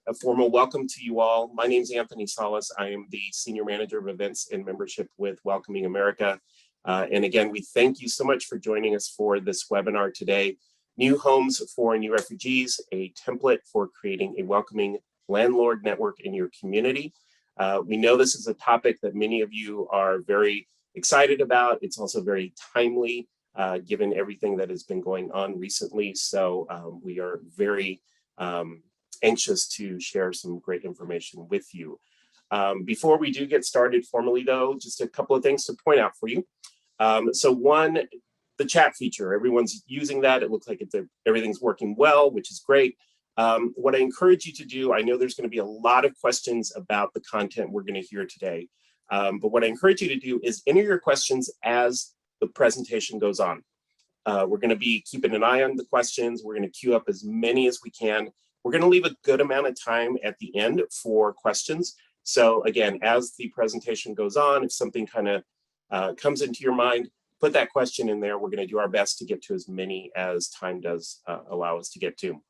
A formal welcome to you all. My name is Anthony Salas. I am the Senior Manager of Events and Membership with Welcoming America. And again, we thank you so much for joining us for this webinar today. New Homes for New Refugees, a template for creating a welcoming landlord network in your community. We know this is a topic that many of you are very excited about. It's also very timely, given everything that has been going on recently. So we are very anxious to share some great information with you. Before we do get started formally though, just a couple of things to point out for you. So one, the chat feature, everyone's using that. It looks like everything's working well, which is great. What I encourage you to do, I know there's going to be a lot of questions about the content we're going to hear today, but what I encourage you to do is enter your questions as the presentation goes on. We're going to be keeping an eye on the questions. We're going to queue up as many as we can. We're going to leave a good amount of time at the end for questions. So again, as the presentation goes on, if something kind of comes into your mind, put that question in there. We're going to do our best to get to as many as time does allow us to get to.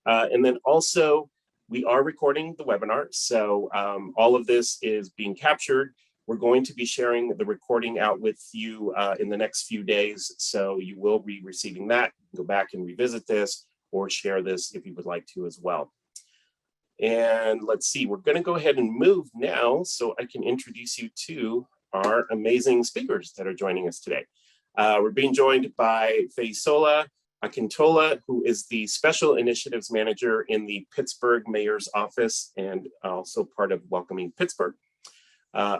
And then also, we are recording the webinar. So all of this is being captured. We're going to be sharing the recording out with you in the next few days. So you will be receiving that. You can go back and revisit this or share this if you would like to as well. And let's see, we're going to go ahead and move now so I can introduce you to our amazing speakers that are joining us today. We're being joined by Feisola Akintola, who is the Special Initiatives Manager in the Pittsburgh Mayor's Office and also part of Welcoming Pittsburgh.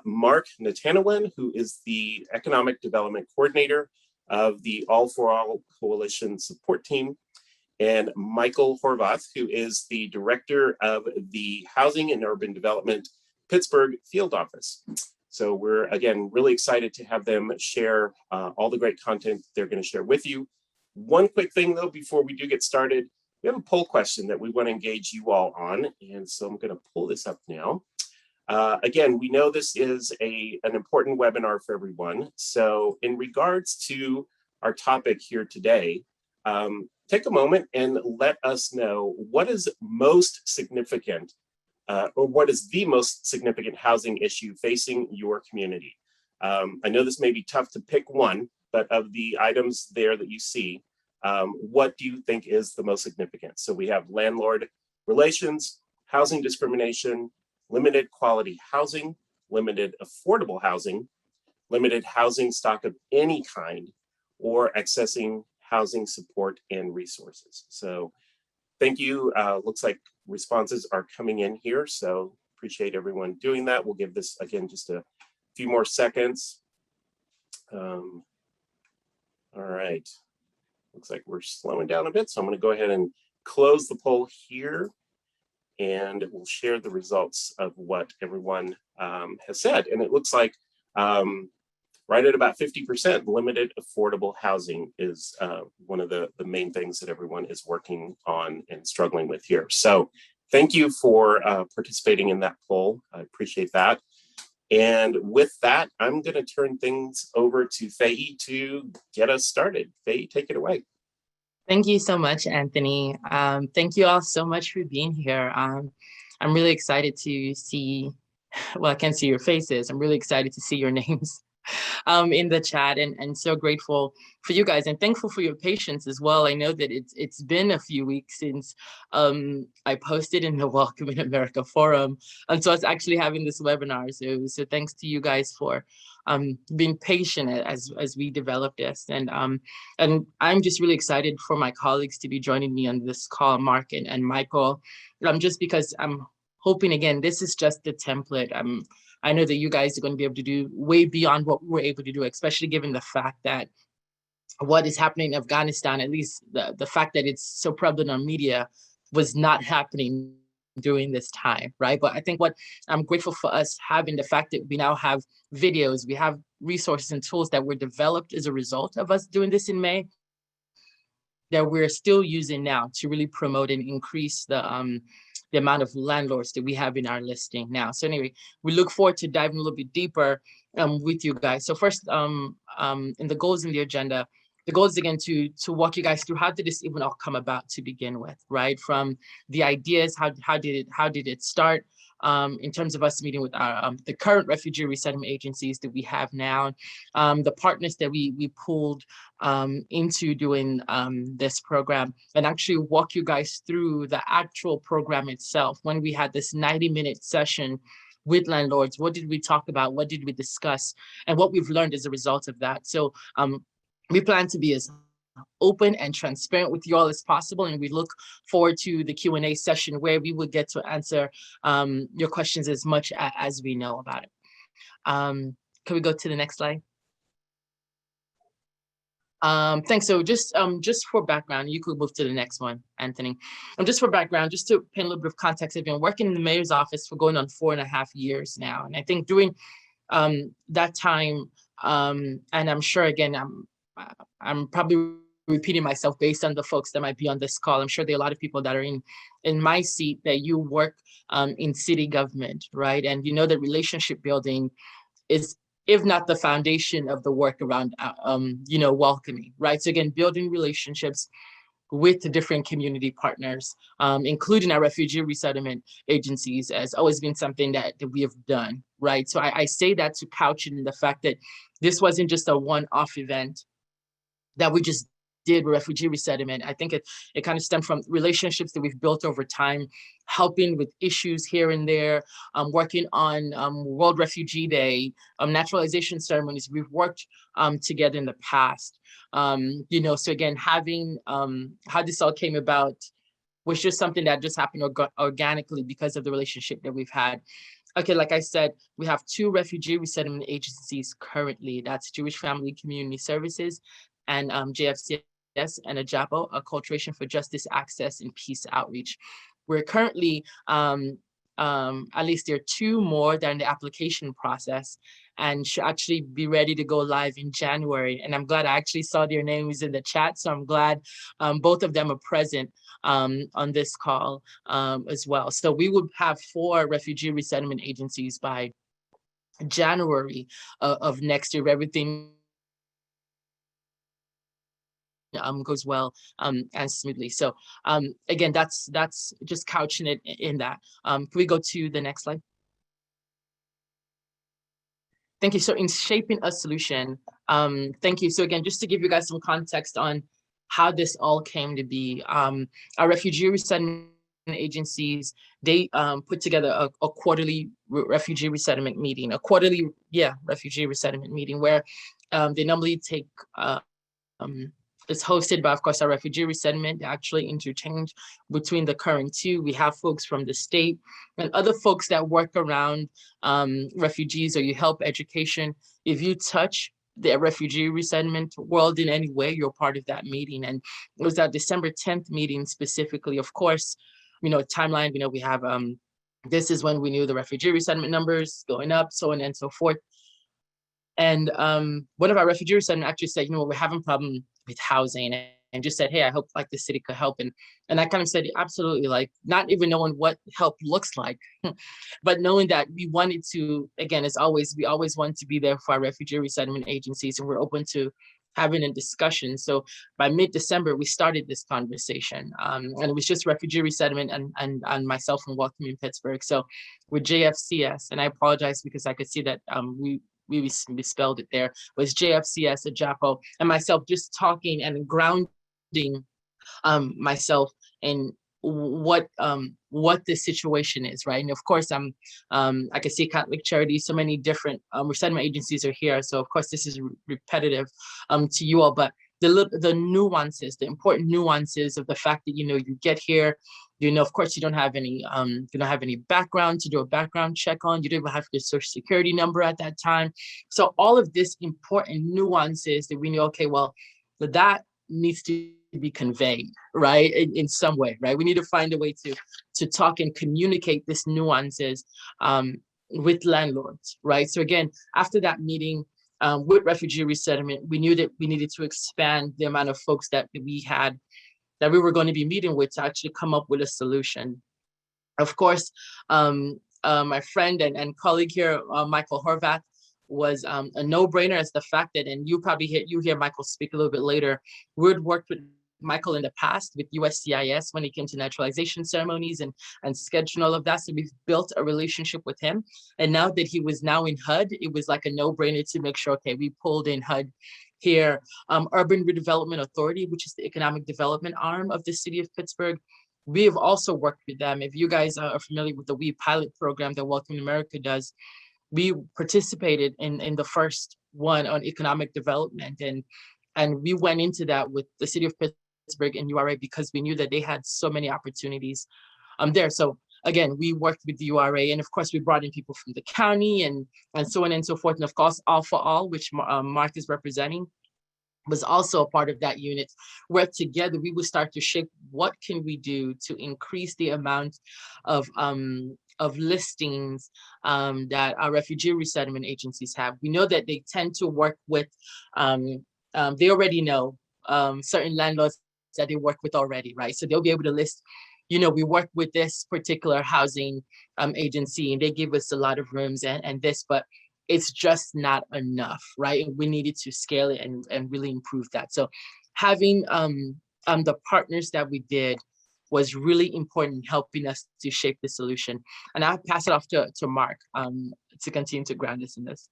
Mark Natanawen, who is the Economic Development Coordinator of the All for All Coalition Support Team, and Michael Horvath, who is the Director of the Housing and Urban Development Pittsburgh Field Office. So we're, again, really excited to have them share all the great content they're going to share with you. One quick thing, though, before we do get started, we have a poll question that we want to engage you all on. And so I'm going to pull this up now. Again, we know this is an important webinar for everyone. So in regards to our topic here today, take a moment and let us know what is most significant or what is the most significant housing issue facing your community. I know this may be tough to pick one, but of the items there that you see, what do you think is the most significant? So we have landlord relations, housing discrimination, limited quality housing, limited affordable housing, limited housing stock of any kind, or accessing housing support and resources. So thank you. Looks like responses are coming in here. So appreciate everyone doing that. We'll give this, again, just a few more seconds. All right. Looks like we're slowing down a bit. So I'm going to go ahead and close the poll here. And we'll share the results of what everyone has said. And it looks like right at about 50%, limited affordable housing is one of the main things that everyone is working on and struggling with here. So thank you for participating in that poll. I appreciate that. And with that, I'm going to turn things over to Faye to get us started. Faye, take it away. Thank you so much, Anthony. Thank you all so much for being here. I'm really excited to see, well, I can't see your faces. I'm really excited to see your names in the chat and so grateful for you guys and thankful for your patience as well. I know that it's been a few weeks since I posted in the Welcoming America forum. And so I was actually having this webinar. So thanks to you guys for being patient as we develop this. And I'm just really excited for my colleagues to be joining me on this call, Mark and Michael, just because I'm hoping, again, this is just the template. I know that you guys are going to be able to do way beyond what we're able to do, especially given the fact that what is happening in Afghanistan, at least the fact that it's so prevalent on media, was not happening during this time, right? But I think what I'm grateful for us having the fact that we now have videos, we have resources and tools that were developed as a result of us doing this in May, that we're still using now to really promote and increase the amount of landlords that we have in our listing now. So anyway, we look forward to diving a little bit deeper with you guys. So first, in the goals in the agenda, the goal is again to walk you guys through how did this even all come about to begin with, right? From the ideas, how did it start? In terms of us meeting with our the current refugee resettlement agencies that we have now, the partners that we pulled into doing this program, and actually walk you guys through the actual program itself. When we had this 90-minute session with landlords, what did we talk about? What did we discuss? And what we've learned as a result of that. So we plan to be as open and transparent with you all as possible, and we look forward to the Q&A session where we will get to answer your questions as much as we know about it. Can we go to the next slide? Thanks. So just for background, you could move to the next one, Anthony. Just for background, just to paint a little bit of context, I've been working in the mayor's office for going on 4.5 years now. And I think during that time, and I'm sure, again, I'm probably repeating myself based on the folks that might be on this call. I'm sure there are a lot of people that are in my seat that you work in city government, right? And you know that relationship building is, if not the foundation of the work around, welcoming, right? So again, building relationships with the different community partners, including our refugee resettlement agencies, has always been something that we have done, right? So I say that to couch it in the fact that this wasn't just a one-off event that we just did with refugee resettlement. I think it kind of stemmed from relationships that we've built over time, helping with issues here and there, working on World Refugee Day, naturalization ceremonies. We've worked together in the past. So again, having how this all came about was just something that just happened organically because of the relationship that we've had. Okay, like I said, we have 2 refugee resettlement agencies currently. That's Jewish Family Community Services and JFCS, and AJAPO, Acculturation for Justice, Access, and Peace Outreach. We're currently, at least there are 2 more that are in the application process and should actually be ready to go live in January. And I'm glad I actually saw their names in the chat. So I'm glad both of them are present on this call as well. So we would have 4 refugee resettlement agencies by January of next year. Everything goes well and smoothly. So again, that's just couching it in that. Can we go to the next slide? Thank you. So in shaping a solution, thank you. So again, just to give you guys some context on how this all came to be, our refugee resettlement agencies, they put together a quarterly refugee resettlement meeting, refugee resettlement meeting where they normally take it's hosted by, of course, our refugee resettlement. They actually interchange between the current 2. We have folks from the state and other folks that work around refugees, or you help education. If you touch the refugee resettlement world in any way, you're part of that meeting. And it was that December 10th meeting specifically. Of course, timeline, we have, this is when we knew the refugee resettlement numbers going up, so on and so forth. And one of our refugee resettlement actually said, we're having a problem with housing, and just said, hey, I hope like the city could help. And I kind of said, absolutely, like not even knowing what help looks like, but knowing that we wanted to, again, as always, we always want to be there for our refugee resettlement agencies, and we're open to having a discussion. So by mid-December, we started this conversation, and it was just refugee resettlement and myself from Welcoming Pittsburgh. So with JFCS, and I apologize because I could see that we misspelled it there, was JFCS, AJAPO, and myself just talking and grounding myself in what the situation is, right? And of course, I can see Catholic Charities, so many different resettlement agencies are here. So of course, this is repetitive to you all, but the nuances, the important nuances of the fact that, you get here, of course, you don't have any background to do a background check on. You don't even have your social security number at that time. So all of this important nuances that we know, okay, well, that needs to be conveyed, right? In some way, right? We need to find a way to talk and communicate these nuances with landlords, right? So again, after that meeting with refugee resettlement, we knew that we needed to expand the amount of folks that we were going to be meeting with to actually come up with a solution. Of course, my friend and colleague here, Michael Horvath, was a no-brainer, as the fact that, and you hear Michael speak a little bit later, we'd worked with Michael in the past with USCIS when it came to naturalization ceremonies and scheduling all of that. So we've built a relationship with him. And now that he was now in HUD, it was like a no-brainer to make sure, okay, we pulled in HUD here. Urban Redevelopment Authority, which is the economic development arm of the city of Pittsburgh. We have also worked with them. If you guys are familiar with the WE pilot program that Welcoming America does, we participated in the first one on economic development. And we went into that with the city of Pittsburgh and URA because we knew that they had so many opportunities there. So again, we worked with the URA, and of course we brought in people from the county and so on and so forth. And of course, All for All, which Mark is representing, was also a part of that unit, where together we would start to shape what can we do to increase the amount of listings that our refugee resettlement agencies have. We know that they tend to work with, they already know certain landlords that they work with already, right? So they'll be able to list, we work with this particular housing agency and they give us a lot of rooms and this, but it's just not enough, right? We needed to scale it and really improve that. So having the partners that we did was really important in helping us to shape the solution. And I'll pass it off to Mark to continue to ground us in this.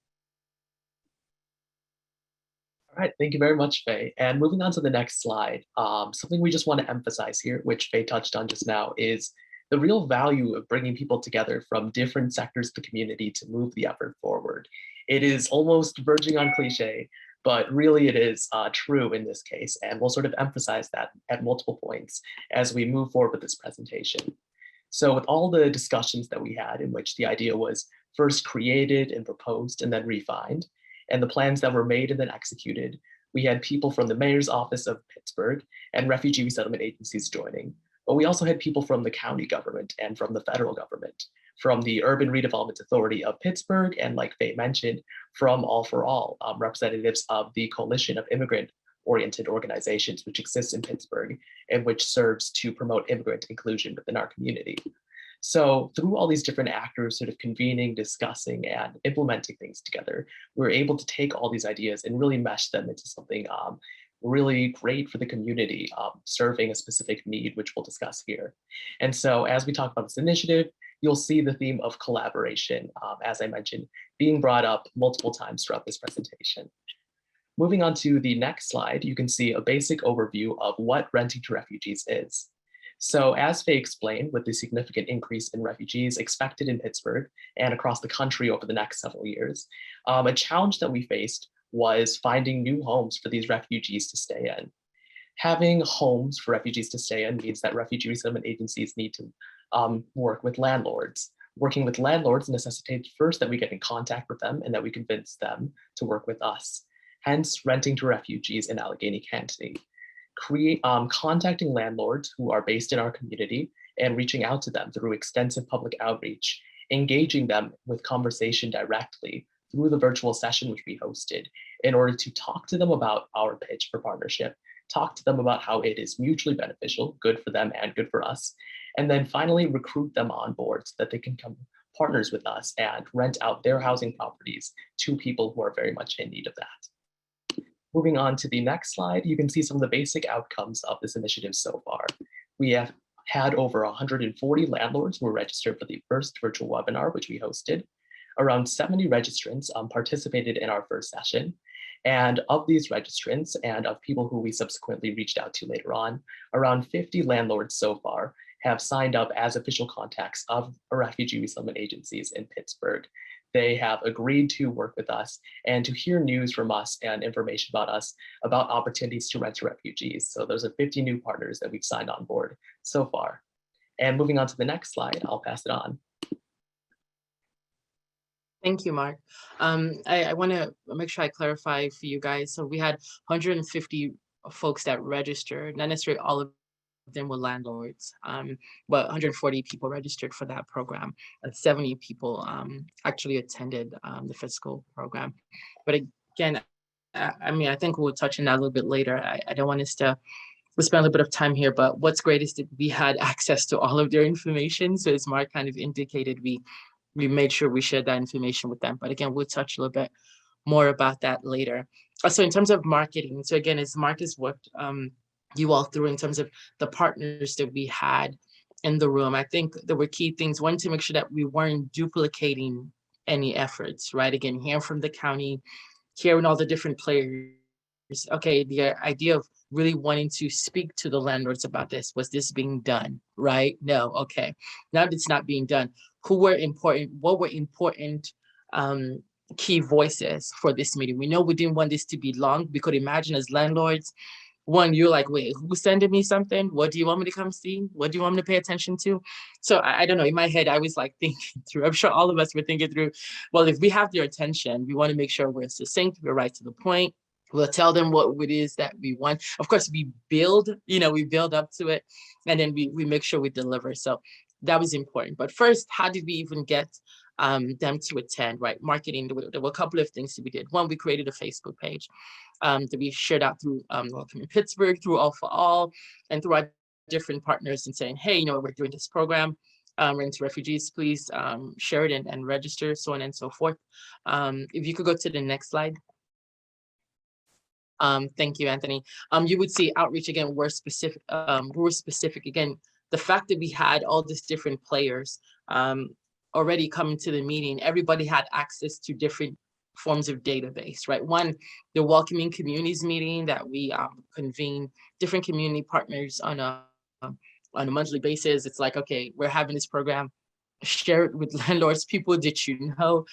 All right, thank you very much, Faye. And moving on to the next slide, something we just want to emphasize here, which Faye touched on just now, is the real value of bringing people together from different sectors of the community to move the effort forward. It is almost verging on cliche, but really it is true in this case, and we'll sort of emphasize that at multiple points as we move forward with this presentation. So with all the discussions that we had in which the idea was first created and proposed and then refined, and the plans that were made and then executed, we had people from the mayor's office of Pittsburgh and refugee resettlement agencies joining. But we also had people from the county government and from the federal government, from the Urban Redevelopment Authority of Pittsburgh, and like Faye mentioned, from All for All, representatives of the Coalition of Immigrant-Oriented Organizations, which exists in Pittsburgh and which serves to promote immigrant inclusion within our community. So through all these different actors sort of convening, discussing, and implementing things together, we were able to take all these ideas and really mesh them into something really great for the community, serving a specific need, which we'll discuss here. And so as we talk about this initiative, you'll see the theme of collaboration, as I mentioned, being brought up multiple times throughout this presentation. Moving on to the next slide, you can see a basic overview of what renting to refugees is. So as Faye explained, with the significant increase in refugees expected in Pittsburgh and across the country over the next several years, a challenge that we faced was finding new homes for these refugees to stay in. Having homes for refugees to stay in means that refugee resettlement agencies need to work with landlords. Working with landlords necessitates first that we get in contact with them and that we convince them to work with us. Hence, renting to refugees in Allegheny County. Contacting landlords who are based in our community and reaching out to them through extensive public outreach, engaging them with conversation directly through the virtual session which we hosted in order to talk to them about our pitch for partnership, talk to them about how it is mutually beneficial, good for them and good for us, and then finally recruit them on board so that they can become partners with us and rent out their housing properties to people who are very much in need of that. Moving on to the next slide, you can see some of the basic outcomes of this initiative so far. We have had over 140 landlords who were registered for the first virtual webinar, which we hosted. Around 70 registrants participated in our first session. And of these registrants and of people who we subsequently reached out to later on, around 50 landlords so far have signed up as official contacts of refugee resettlement agencies in Pittsburgh. They have agreed to work with us and to hear news from us and information about us about opportunities to rent to refugees. So those are 50 new partners that we've signed on board so far. And moving on to the next slide, I'll pass it on. Thank you, Mark. I want to make sure I clarify for you guys. So we had 150 folks that registered, not necessarily all of them were landlords, but 140 people registered for that program. 70 people actually attended the physical program. But again, I think we'll touch on that a little bit later. I don't want us to spend a little bit of time here, but what's great is that we had access to all of their information. So as Mark kind of indicated, we we made sure we shared that information with them. But again, we'll touch a little bit more about that later. So in terms of marketing, so again, as Marcus worked you all through in terms of the partners that we had in the room, I think there were key things. One, to make sure that we weren't duplicating any efforts, right? Again, hearing from the county, hearing all the different players. Okay, the idea of really wanting to speak to the landlords about this, was this being done, right? No, okay. Now that it's not being done, who were important, what were important key voices for this meeting? We know we didn't want this to be long. We could imagine as landlords, one, you're like, wait, who's sending me something? What do you want me to come see? What do you want me to pay attention to? So I don't know, in my head, I was like thinking through, I'm sure all of us were thinking through, well, if we have their attention, we want to make sure we're succinct, we're right to the point. We'll tell them what it is that we want. Of course, we build, we build up to it, and then we make sure we deliver. So that was important. But first, how did we even get them to attend, right? Marketing, there were a couple of things that we did. One, we created a Facebook page that we shared out through Welcoming Pittsburgh, through All for All, and through our different partners, and saying, hey, we're doing this program, Rent to Refugees, please share it and register, so on and so forth. If you could go to the next slide. Thank you, Anthony. You would see outreach again, we're specific. Again, the fact that we had all these different players already coming to the meeting, everybody had access to different forms of database, right? One, the Welcoming Communities meeting that we convene different community partners on a monthly basis. It's like, okay, we're having this program, share it with landlords, people that you know.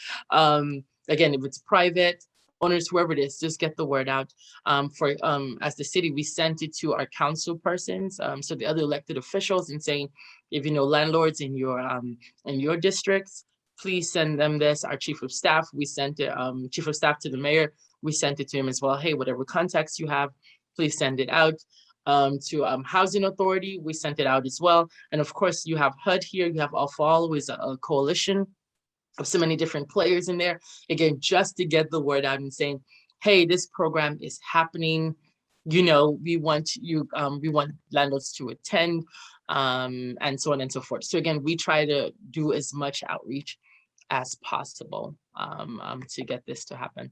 Again, if it's private, owners, whoever it is, just get the word out. As the city, we sent it to our council persons, so the other elected officials, and saying, if you know landlords in your districts, please send them this. Our chief of staff, we sent it, chief of staff to the mayor, we sent it to him as well. Hey, whatever contacts you have, please send it out. To housing authority, we sent it out as well. And of course, you have HUD here, you have All for All, who is a coalition of so many different players in there, again, just to get the word out and saying, hey, this program is happening. We want landlords to attend, and so on and so forth. So again, we try to do as much outreach as possible to get this to happen.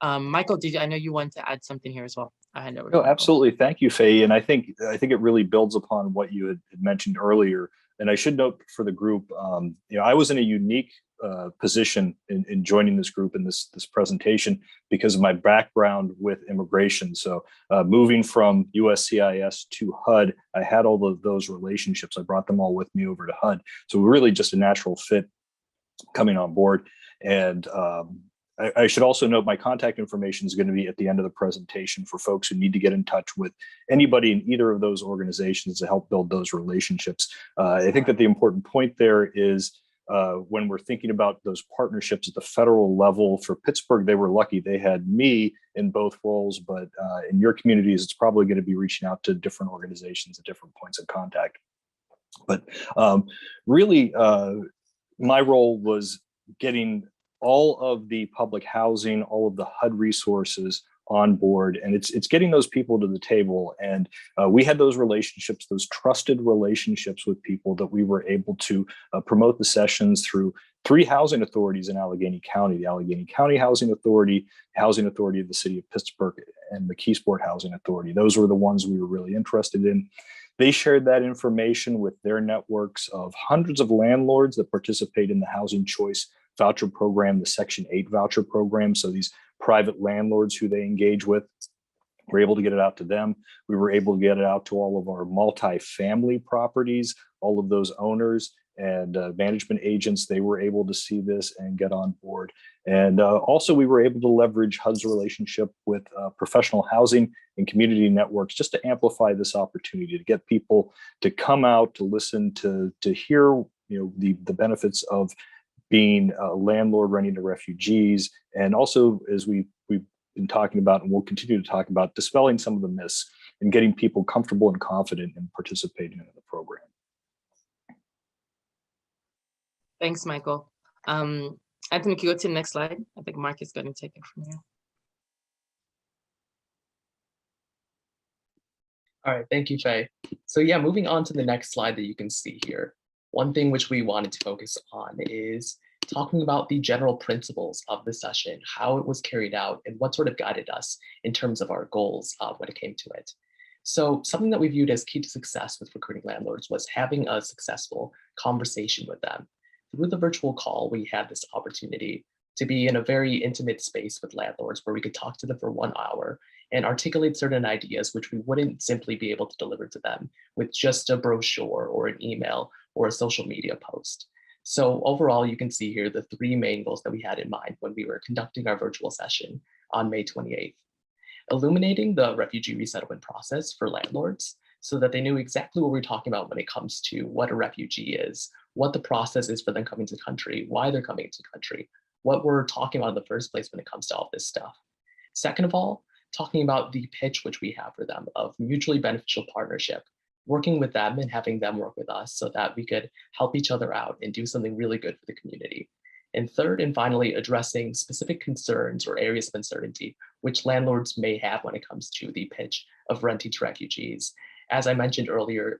Michael, I know you want to add something here as well. I hand over. No, absolutely. Thank you, Faye. And I think it really builds upon what you had mentioned earlier. And I should note for the group, I was in a unique position in joining this group in this presentation because of my background with immigration. So moving from USCIS to HUD, I had all of those relationships. I brought them all with me over to HUD. So really just a natural fit coming on board. And I should also note my contact information is going to be at the end of the presentation for folks who need to get in touch with anybody in either of those organizations to help build those relationships. I think that the important point there is when we're thinking about those partnerships at the federal level, for Pittsburgh, they were lucky. They had me in both roles, but in your communities, it's probably going to be reaching out to different organizations at different points of contact. But really, my role was getting all of the public housing, all of the HUD resources on board, and it's getting those people to the table. And we had those relationships, those trusted relationships with people that we were able to promote the sessions through 3 housing authorities in Allegheny County: the Allegheny County Housing Authority of the City of Pittsburgh, and the Keysport Housing Authority. Those were the ones we were really interested in. They shared that information with their networks of hundreds of landlords that participate in the Housing Choice Voucher Program, the Section 8 voucher program. So these private landlords who they engage with, we're able to get it out to them. We were able to get it out to all of our multi-family properties, all of those owners and management agents. They were able to see this and get on board. And also we were able to leverage HUD's relationship with professional housing and community networks just to amplify this opportunity, to get people to come out, to listen, to hear the benefits of being a landlord renting to refugees. And also, as we've been talking about, and we'll continue to talk about, dispelling some of the myths and getting people comfortable and confident in participating in the program. Thanks, Michael. Anthony, can you go to the next slide? I think Mark is going to take it from here. All right, thank you, Faye. So yeah, moving on to the next slide that you can see here. One thing which we wanted to focus on is talking about the general principles of the session, how it was carried out, and what sort of guided us in terms of our goals when it came to it. So something that we viewed as key to success with recruiting landlords was having a successful conversation with them. Through the virtual call, we had this opportunity to be in a very intimate space with landlords where we could talk to them for 1 hour and articulate certain ideas which we wouldn't simply be able to deliver to them with just a brochure or an email or a social media post. So overall, you can see here the 3 main goals that we had in mind when we were conducting our virtual session on May 28th. Illuminating the refugee resettlement process for landlords so that they knew exactly what we're talking about when it comes to what a refugee is, what the process is for them coming to the country, why they're coming to the country, what we're talking about in the first place when it comes to all this stuff. Second of all, talking about the pitch which we have for them of mutually beneficial partnership, working with them and having them work with us so that we could help each other out and do something really good for the community. And third and finally, addressing specific concerns or areas of uncertainty which landlords may have when it comes to the pitch of renting to refugees. As I mentioned earlier,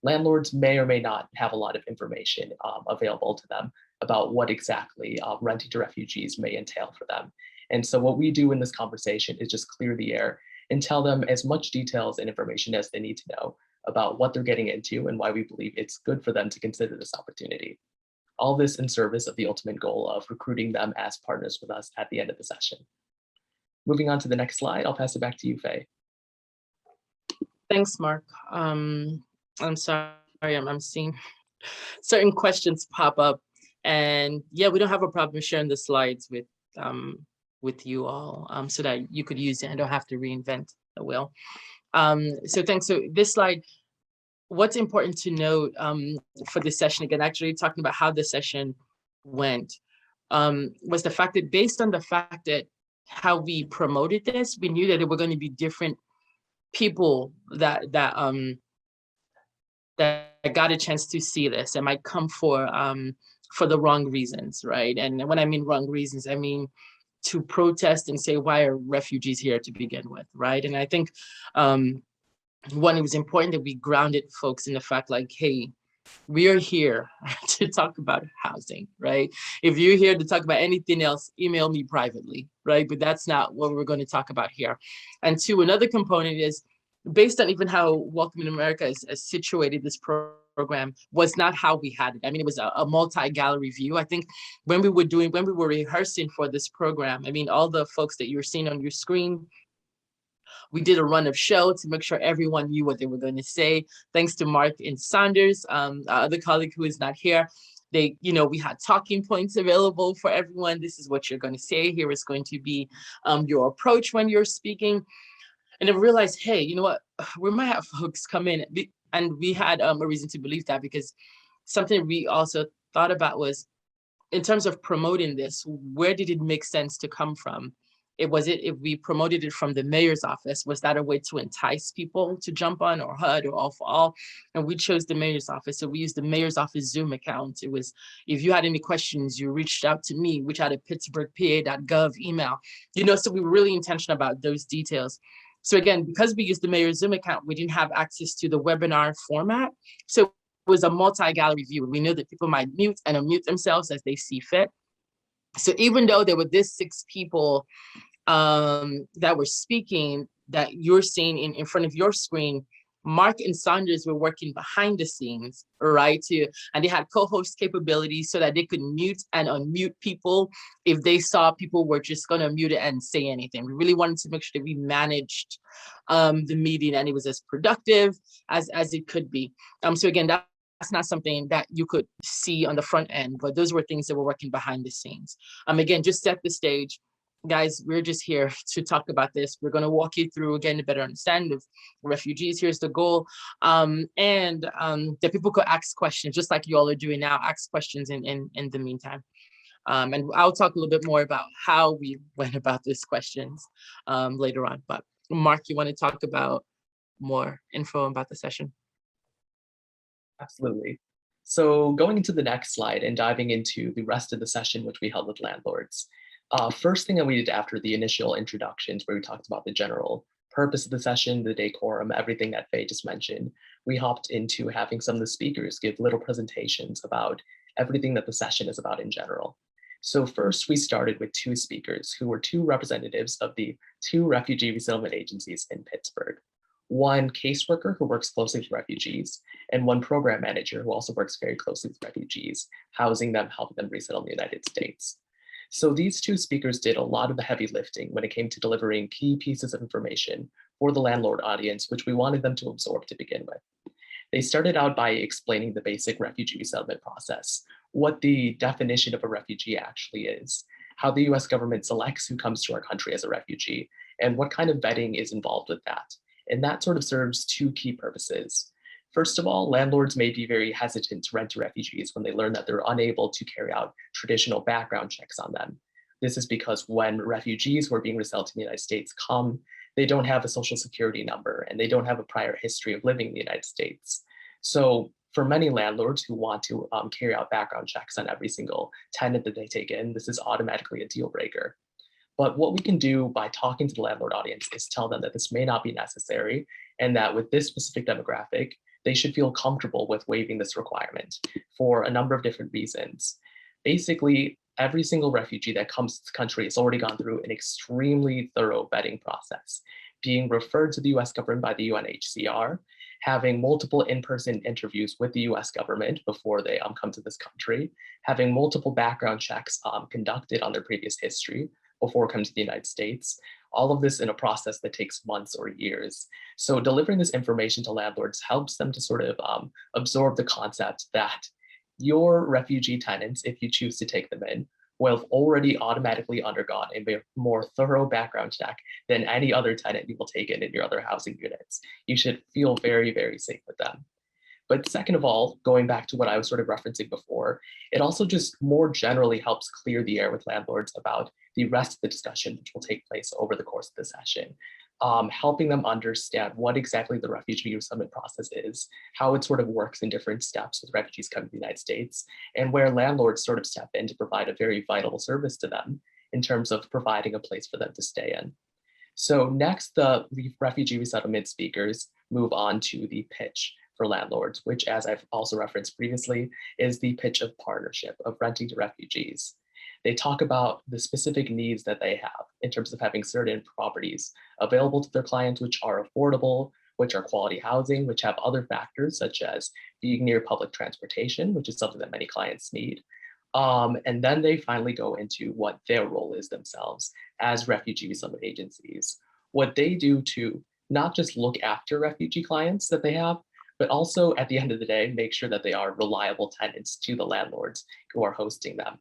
landlords may or may not have a lot of information available to them about what exactly renting to refugees may entail for them. And so what we do in this conversation is just clear the air and tell them as much details and information as they need to know about what they're getting into and why we believe it's good for them to consider this opportunity. All this in service of the ultimate goal of recruiting them as partners with us at the end of the session. Moving on to the next slide, I'll pass it back to you, Faye. Thanks, Mark. I'm sorry, I'm seeing certain questions pop up, and yeah, we don't have a problem sharing the slides with you all so that you could use it and don't have to reinvent the wheel. So thanks. So this slide, what's important to note for this session, again, actually talking about how the session went, was the fact that based on the fact that how we promoted this, we knew that there were going to be different people that got a chance to see this and might come for the wrong reasons, right? And when I mean wrong reasons, I mean to protest and say, why are refugees here to begin with, right? And I think one, it was important that we grounded folks in the fact like, hey, we are here to talk about housing, right? If you're here to talk about anything else, email me privately, right? But that's not what we're going to talk about here. And two, another component is based on even how Welcoming America is situated, this program was not how we had it. I mean, it was a multi-gallery view. I think when we were rehearsing for this program, I mean, all the folks that you're seeing on your screen, we did a run of show to make sure everyone knew what they were going to say. Thanks to Mark and Saunders, other colleague who is not here. We had talking points available for everyone. This is what you're going to say. Here is going to be your approach when you're speaking. And I realized, hey, you know what? We might have folks come in, and we had a reason to believe that, because something we also thought about was, in terms of promoting this, where did it make sense to come from? If we promoted it from the mayor's office, was that a way to entice people to jump on, or HUD, or All for All? And we chose the mayor's office. So we used the mayor's office Zoom account. It was, if you had any questions, you reached out to me, which had a pittsburghpa.gov email. So we were really intentional about those details. So again, because we used the mayor's Zoom account, we didn't have access to the webinar format. So it was a multi-gallery view. We knew that people might mute and unmute themselves as they see fit. So even though there were these 6 people that were speaking that you're seeing in front of your screen, Mark and Saunders were working behind the scenes, right? And they had co-host capabilities so that they could mute and unmute people if they saw people were just going to mute it and say anything. We really wanted to make sure that we managed the meeting and it was as productive as it could be. So again, that's not something that you could see on the front end, but those were things that were working behind the scenes. Again, just set the stage. Guys, we're just here to talk about this. We're going to walk you through, again, to better understand of refugees. Here's the goal. And that people could ask questions, just like you all are doing now, ask questions in the meantime. And I'll talk a little bit more about how we went about these questions later on. But Mark, you want to talk about more info about the session? Absolutely. So going into the next slide and diving into the rest of the session, which we held with landlords. First thing that we did after the initial introductions, where we talked about the general purpose of the session, the decorum, everything that Faye just mentioned, we hopped into having some of the speakers give little presentations about everything that the session is about in general. So first we started with two speakers who were two representatives of the two refugee resettlement agencies in Pittsburgh. One caseworker who works closely with refugees, and one program manager who also works very closely with refugees, housing them, helping them resettle in the United States. So these two speakers did a lot of the heavy lifting when it came to delivering key pieces of information for the landlord audience, which we wanted them to absorb to begin with. They started out by explaining the basic refugee resettlement process, what the definition of a refugee actually is, how the US government selects who comes to our country as a refugee, and what kind of vetting is involved with that. And that sort of serves two key purposes. First of all, landlords may be very hesitant to rent to refugees when they learn that they're unable to carry out traditional background checks on them. This is because when refugees who are being resettled in the United States come, they don't have a social security number and they don't have a prior history of living in the United States. So for many landlords who want to carry out background checks on every single tenant that they take in, this is automatically a deal breaker. But what we can do by talking to the landlord audience is tell them that this may not be necessary and that with this specific demographic, they should feel comfortable with waiving this requirement for a number of different reasons. Basically, every single refugee that comes to the country has already gone through an extremely thorough vetting process, being referred to the US government by the UNHCR, having multiple in-person interviews with the US government before they come to this country, having multiple background checks conducted on their previous history before coming to the United States, all of this in a process that takes months or years. So delivering this information to landlords helps them to sort of absorb the concept that your refugee tenants, if you choose to take them in, will have already automatically undergone a more thorough background check than any other tenant you will take in your other housing units. You should feel very, very safe with them. But second of all, going back to what I was sort of referencing before, it also just more generally helps clear the air with landlords about the rest of the discussion, which will take place over the course of the session, helping them understand what exactly the refugee resettlement process is, how it sort of works in different steps with refugees coming to the United States, and where landlords sort of step in to provide a very vital service to them in terms of providing a place for them to stay in. So next, the refugee resettlement speakers move on to the pitch for landlords, which, as I've also referenced previously, is the pitch of partnership, of renting to refugees. They talk about the specific needs that they have in terms of having certain properties available to their clients, which are affordable, which are quality housing, which have other factors such as being near public transportation, which is something that many clients need. And then they finally go into what their role is themselves as refugee resettlement agencies, what they do to not just look after refugee clients that they have, but also at the end of the day, make sure that they are reliable tenants to the landlords who are hosting them.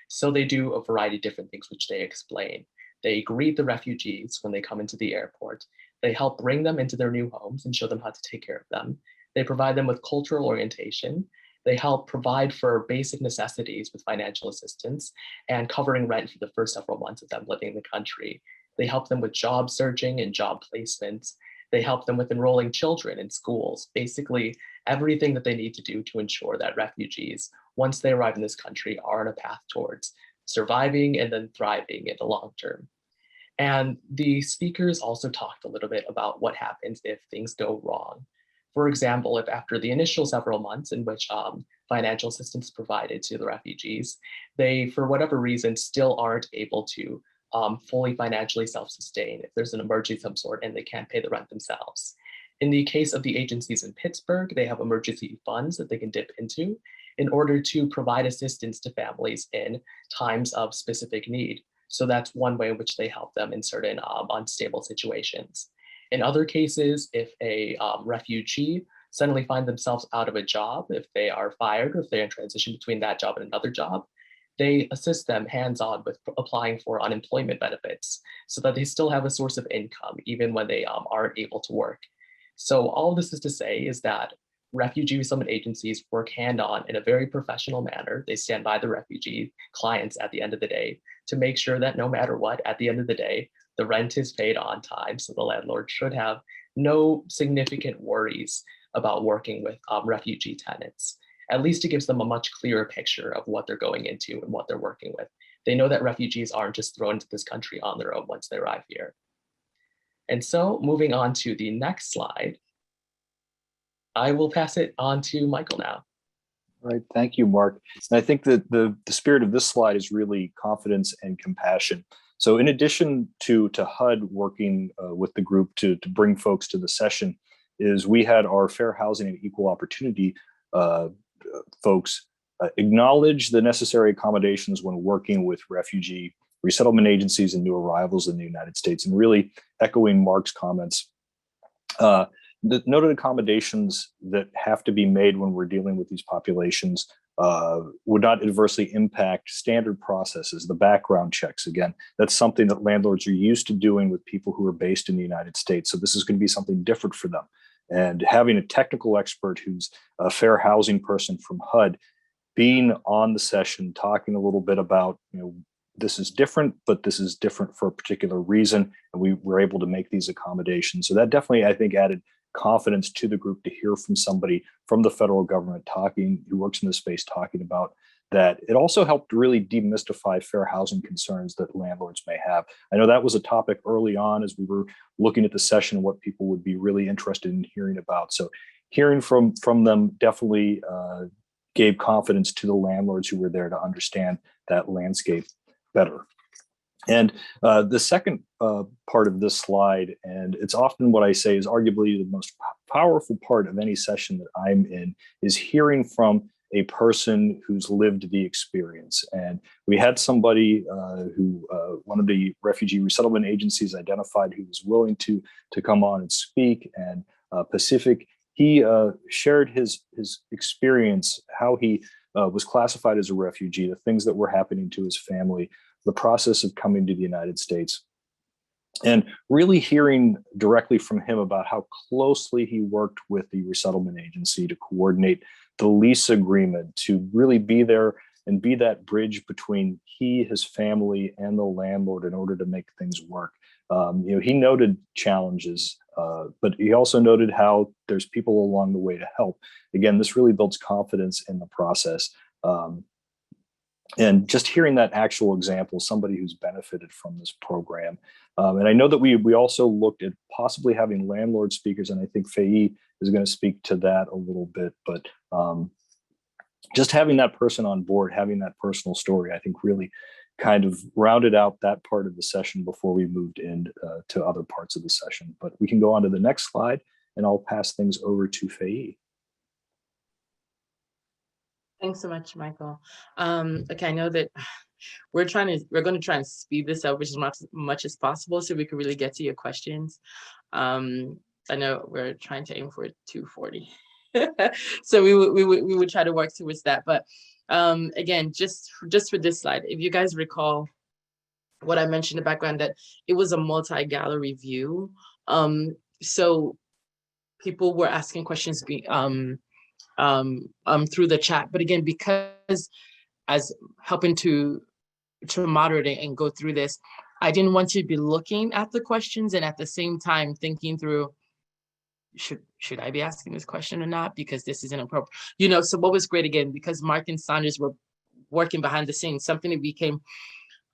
So they do a variety of different things, which they explain. They greet the refugees when they come into the airport. They help bring them into their new homes and show them how to take care of them. They provide them with cultural orientation. They help provide for basic necessities with financial assistance and covering rent for the first several months of them living in the country. They help them with job searching and job placements. They help them with enrolling children in schools, basically everything that they need to do to ensure that refugees, once they arrive in this country, are on a path towards surviving and then thriving in the long term. And the speakers also talked a little bit about what happens if things go wrong. For example, if after the initial several months in which financial assistance is provided to the refugees, they, for whatever reason, still aren't able to fully financially self-sustain, if there's an emergency of some sort and they can't pay the rent themselves. In the case of the agencies in Pittsburgh, they have emergency funds that they can dip into in order to provide assistance to families in times of specific need. So that's one way in which they help them in certain unstable situations. In other cases, if a refugee suddenly find themselves out of a job, if they are fired or if they're in transition between that job and another job, they assist them hands-on with applying for unemployment benefits so that they still have a source of income even when they aren't able to work. So all this is to say is that refugee resettlement agencies work hand-on in a very professional manner. They stand by the refugee clients at the end of the day to make sure that no matter what, at the end of the day, the rent is paid on time. So the landlord should have no significant worries about working with refugee tenants. At least it gives them a much clearer picture of what they're going into and what they're working with. They know that refugees aren't just thrown into this country on their own once they arrive here. And so moving on to the next slide, I will pass it on to Michael now. All right, thank you, Mark. And I think that the spirit of this slide is really confidence and compassion. So in addition to HUD working with the group to bring folks to the session, is we had our Fair Housing and Equal Opportunity folks acknowledge the necessary accommodations when working with refugee resettlement agencies and new arrivals in the United States, and really echoing Mark's comments. The noted accommodations that have to be made when we're dealing with these populations would not adversely impact standard processes, the background checks. Again, that's something that landlords are used to doing with people who are based in the United States. So this is going to be something different for them. And having a technical expert who's a fair housing person from HUD being on the session, talking a little bit about, this is different, but this is different for a particular reason. And we were able to make these accommodations. So that definitely, I think, added confidence to the group to hear from somebody from the federal government who works in this space talking about that. It also helped really demystify fair housing concerns that landlords may have. I know that was a topic early on as we were looking at the session, what people would be really interested in hearing about. So hearing from them definitely gave confidence to the landlords who were there to understand that landscape better. And the second part of this slide, and it's often what I say is arguably the most powerful part of any session that I'm in, is hearing from a person who's lived the experience. And we had somebody who one of the refugee resettlement agencies identified who was willing to come on and speak. And Pacific, he shared his experience, how he was classified as a refugee, the things that were happening to his family, the process of coming to the United States, and really hearing directly from him about how closely he worked with the resettlement agency to coordinate the lease agreement, to really be there and be that bridge between he, his family, and the landlord in order to make things work. He noted challenges, but he also noted how there's people along the way to help. Again, this really builds confidence in the process. And just hearing that actual example, somebody who's benefited from this program. And I know that we also looked at possibly having landlord speakers, and I think Faye is going to speak to that a little bit, but just having that person on board, having that personal story, I think really kind of rounded out that part of the session before we moved into to other parts of the session. But we can go on to the next slide, and I'll pass things over to Faye. Thanks so much, Michael. Okay, I know that we're going to try and speed this up as much as possible so we can really get to your questions. I know we're trying to aim for 2:40, so we would try to work towards that. But again, just for this slide, if you guys recall what I mentioned in the background, that it was a multi-gallery view. So people were asking questions through the chat, but again, because as helping to moderate and go through this, I didn't want to be looking at the questions and at the same time thinking through, should I be asking this question or not, because this is inappropriate, so what was great, again, because Mark and Saunders were working behind the scenes, something that we came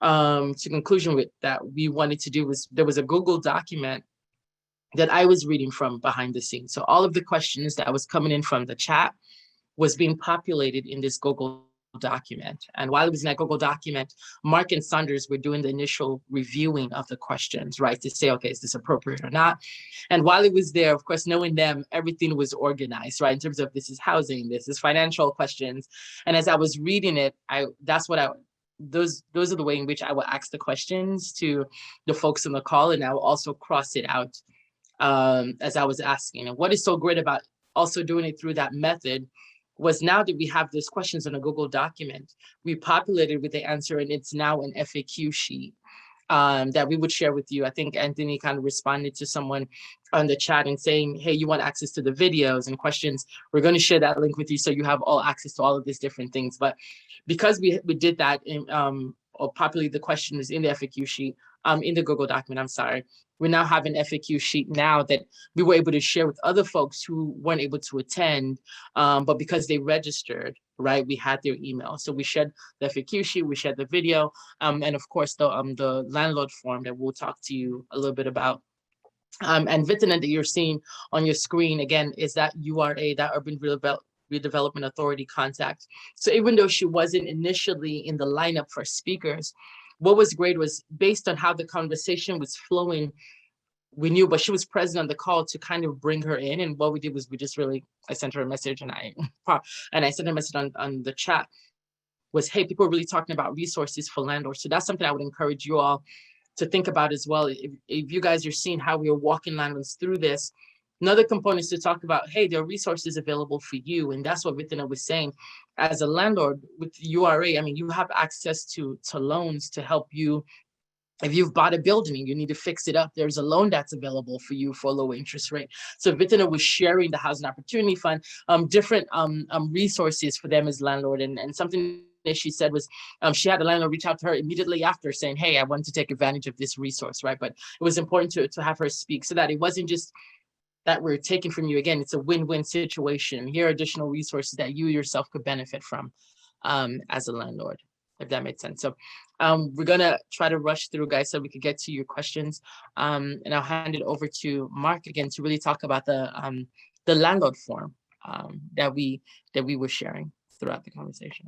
to conclusion with that we wanted to do was, there was a Google document that I was reading from behind the scenes. So all of the questions that was coming in from the chat was being populated in this Google document. And while it was in that Google document, Mark and Saunders were doing the initial reviewing of the questions, right? To say, okay, is this appropriate or not? And while it was there, of course, knowing them, everything was organized, right? In terms of this is housing, this is financial questions. And as I was reading it, those are the way in which I will ask the questions to the folks on the call, and I will also cross it out as I was asking. And what is so great about also doing it through that method was, now that we have these questions in a Google document, we populated with the answer, and it's now an FAQ sheet that we would share with you. I think Anthony kind of responded to someone on the chat and saying, hey, you want access to the videos and questions? We're going to share that link with you so you have all access to all of these different things. But because we did that or populate the questions in the FAQ sheet, in the Google document, we now have an FAQ sheet now that we were able to share with other folks who weren't able to attend, but because they registered, right, we had their email. So we shared the FAQ sheet, we shared the video, and of course the landlord form that we'll talk to you a little bit about And Vitanen that you're seeing on your screen, again, is that URA, that Urban Redevelopment Authority contact. So even though she wasn't initially in the lineup for speakers, what was great was based on how the conversation was flowing, we knew, but she was present on the call to kind of bring her in. And what we did was I sent her a message, and I sent her a message on the chat was, hey, people are really talking about resources for landlords. So that's something I would encourage you all to think about as well. If you guys are seeing how we are walking landlords through this, another component is to talk about, hey, there are resources available for you. And that's what Vitina was saying. As a landlord with URA, I mean, you have access to loans to help you. If you've bought a building and you need to fix it up, there's a loan that's available for you for a low interest rate. So Vitina was sharing the Housing Opportunity Fund, different resources for them as landlord. And something that she said was she had a landlord reach out to her immediately after saying, hey, I wanted to take advantage of this resource, right? But it was important to have her speak so that it wasn't just that we're taking from you. Again, it's a win-win situation. Here are additional resources that you yourself could benefit from as a landlord, if that made sense. So we're gonna try to rush through, guys, so we could get to your questions. And I'll hand it over to Mark again to really talk about the landlord form that we were sharing throughout the conversation.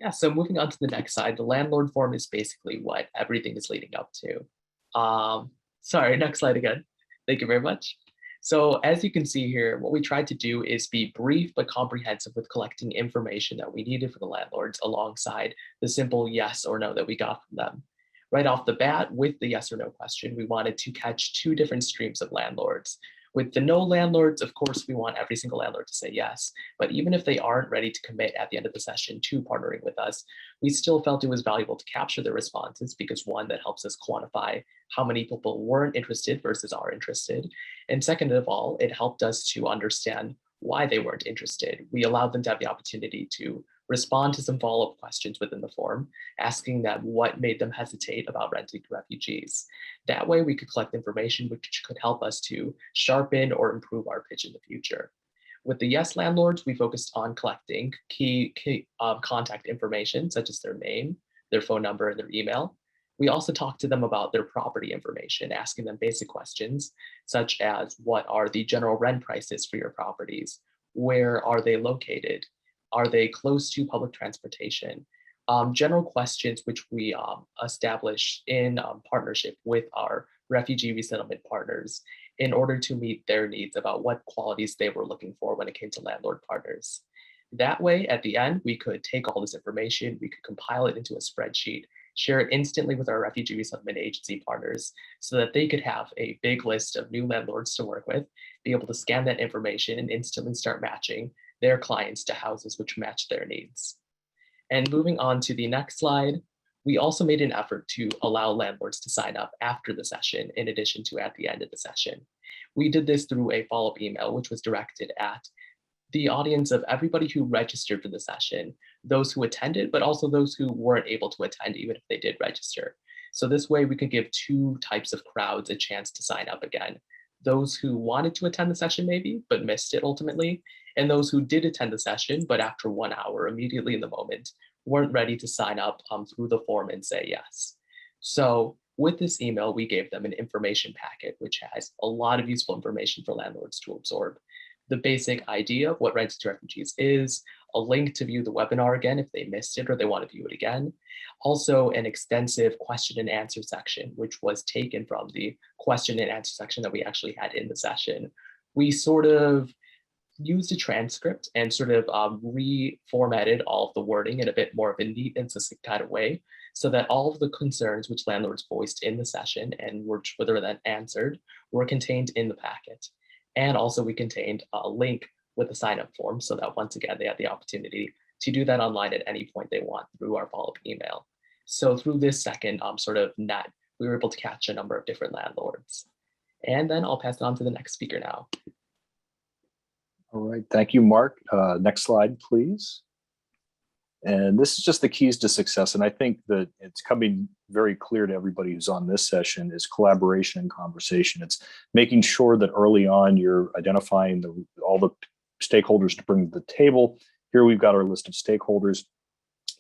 Yeah, so moving on to the next slide, the landlord form is basically what everything is leading up to. Sorry, next slide again. Thank you very much. So as you can see here, what we tried to do is be brief but comprehensive with collecting information that we needed for the landlords alongside the simple yes or no that we got from them. Right off the bat, with the yes or no question, we wanted to catch two different streams of landlords. With the no landlords, of course, we want every single landlord to say yes, but even if they aren't ready to commit at the end of the session to partnering with us, we still felt it was valuable to capture their responses because one, that helps us quantify how many people weren't interested versus are interested. And second of all, it helped us to understand why they weren't interested. We allowed them to have the opportunity to respond to some follow-up questions within the form, asking them what made them hesitate about renting to refugees. That way we could collect information which could help us to sharpen or improve our pitch in the future. With the yes landlords, we focused on collecting key contact information, such as their name, their phone number, and their email. We also talked to them about their property information, asking them basic questions, such as what are the general rent prices for your properties? Where are they located? Are they close to public transportation? General questions which we establish in partnership with our refugee resettlement partners in order to meet their needs about what qualities they were looking for when it came to landlord partners. That way, at the end, we could take all this information, we could compile it into a spreadsheet, share it instantly with our refugee resettlement agency partners so that they could have a big list of new landlords to work with, be able to scan that information and instantly start matching their clients to houses which match their needs. And moving on to the next slide, we also made an effort to allow landlords to sign up after the session in addition to at the end of the session. We did this through a follow-up email, which was directed at the audience of everybody who registered for the session, those who attended, but also those who weren't able to attend, even if they did register. So this way we could give two types of crowds a chance to sign up again. Those who wanted to attend the session maybe, but missed it ultimately, and those who did attend the session, but after 1 hour, immediately in the moment, weren't ready to sign up through the form and say yes. So with this email, we gave them an information packet, which has a lot of useful information for landlords to absorb. The basic idea of what Renting to Refugees is, a link to view the webinar again if they missed it or they want to view it again. Also an extensive question and answer section, which was taken from the question and answer section that we actually had in the session. We sort of used a transcript and sort of reformatted all of the wording in a bit more of a neat and succinct kind of way, so that all of the concerns which landlords voiced in the session and were then answered were contained in the packet. And also we contained a link with a sign-up form so that once again, they had the opportunity to do that online at any point they want through our follow-up email. So through this second sort of net, we were able to catch a number of different landlords. And then I'll pass it on to the next speaker now. All right, thank you, Mark. Next slide, please. And this is just the keys to success. And I think that it's coming very clear to everybody who's on this session is collaboration and conversation. It's making sure that early on you're identifying all the stakeholders to bring to the table. Here we've got our list of stakeholders,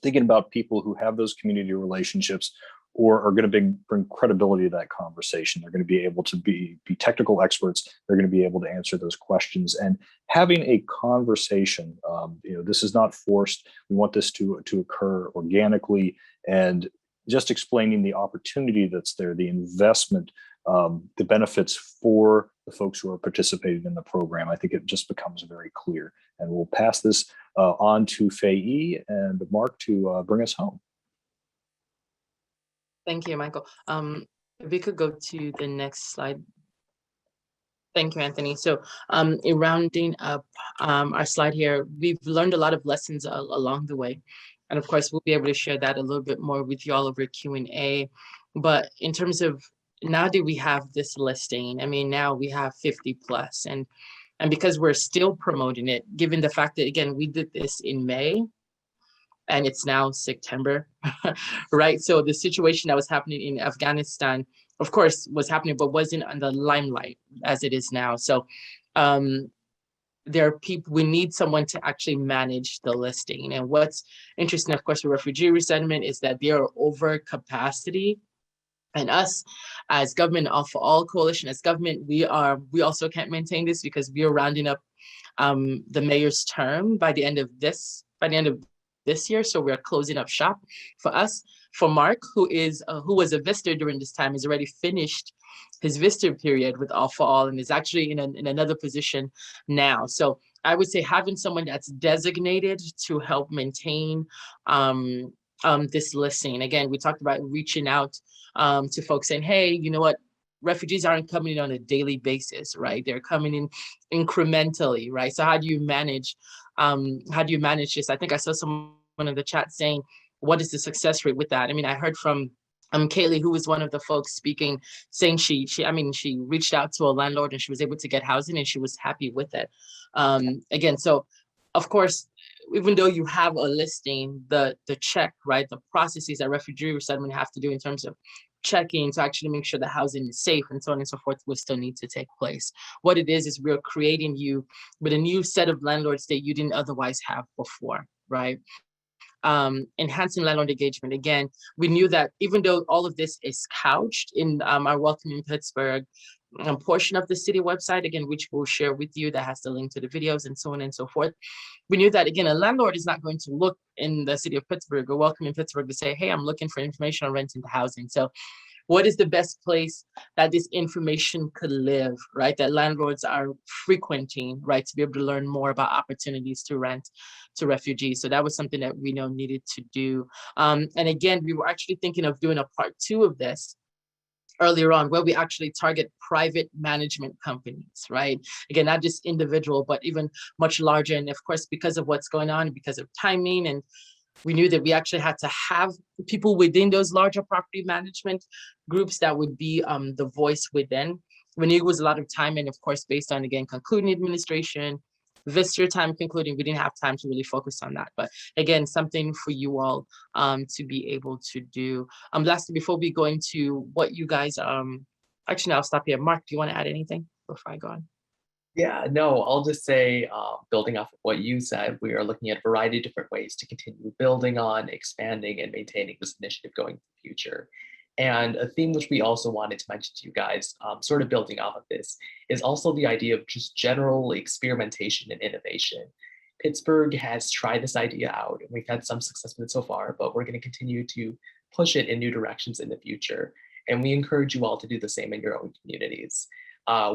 thinking about people who have those community relationships, or are going to bring credibility to that conversation. They're going to be able to be technical experts. They're going to be able to answer those questions. And having a conversation, this is not forced. We want this to occur organically, and just explaining the opportunity that's there, the investment, the benefits for the folks who are participating in the program. I think it just becomes very clear. And we'll pass this on to Faye and Mark to bring us home. Thank you, Michael. If we could go to the next slide. Thank you, Anthony. So in rounding up our slide here, we've learned a lot of lessons along the way. And of course, we'll be able to share that a little bit more with you all over Q&A. But in terms of now that we have this listing, I mean, now we have 50 plus. And because we're still promoting it, given the fact that, again, we did this in May, and it's now September, right? So the situation that was happening in Afghanistan, of course, was happening, but wasn't on the limelight as it is now. So there are people, we need someone to actually manage the listing. And what's interesting, of course, with refugee resettlement is that they are over capacity. And us as government, of all coalition, as government, we also can't maintain this because we are rounding up the mayor's term by the end of this year. So we're closing up shop for us. For Mark, who was a visitor during this time, has already finished his visitor period with All for All and is actually in another position now. So I would say having someone that's designated to help maintain this listing. Again, we talked about reaching out to folks saying, hey, you know what? Refugees aren't coming in on a daily basis, right? They're coming in incrementally, right? So how do you manage this? I think I saw someone in the chat saying, what is the success rate with that? I mean, I heard from Kaylee, who was one of the folks speaking, saying she reached out to a landlord and she was able to get housing and she was happy with it. Again, so of course, even though you have a listing, the check, right, the processes that refugee resettlement have to do in terms of checking to actually make sure the housing is safe and so on and so forth will still need to take place. What it is we're creating you with a new set of landlords that you didn't otherwise have before, right? Enhancing landlord engagement. Again, we knew that even though all of this is couched in our Welcome in Pittsburgh portion of the city website, again, which we'll share with you, that has the link to the videos and so on and so forth. We knew that, again, a landlord is not going to look in the city of Pittsburgh or Welcome in Pittsburgh to say, hey, I'm looking for information on renting the housing. So what is the best place that this information could live, right? That landlords are frequenting, right? To be able to learn more about opportunities to rent to refugees. So that was something that we know needed to do. And again, we were actually thinking of doing a part 2 of this earlier on, where we actually target private management companies, right? Again, not just individual, but even much larger. And of course, because of what's going on, because of timing, and we knew that we actually had to have people within those larger property management groups that would be the voice within. We knew it was a lot of time, and of course, based on, again, concluding administration, visitor time concluding, we didn't have time to really focus on that. But again, something for you all to be able to do. Lastly, before we go into what you guys, actually, I'll stop here. Mark, do you want to add anything before I go on? Yeah, no, I'll just say, building off of what you said, we are looking at a variety of different ways to continue building on, expanding, and maintaining this initiative going in the future. And a theme which we also wanted to mention to you guys, sort of building off of this, is also the idea of just general experimentation and innovation. Pittsburgh has tried this idea out, and we've had some success with it so far, but we're going to continue to push it in new directions in the future. And we encourage you all to do the same in your own communities.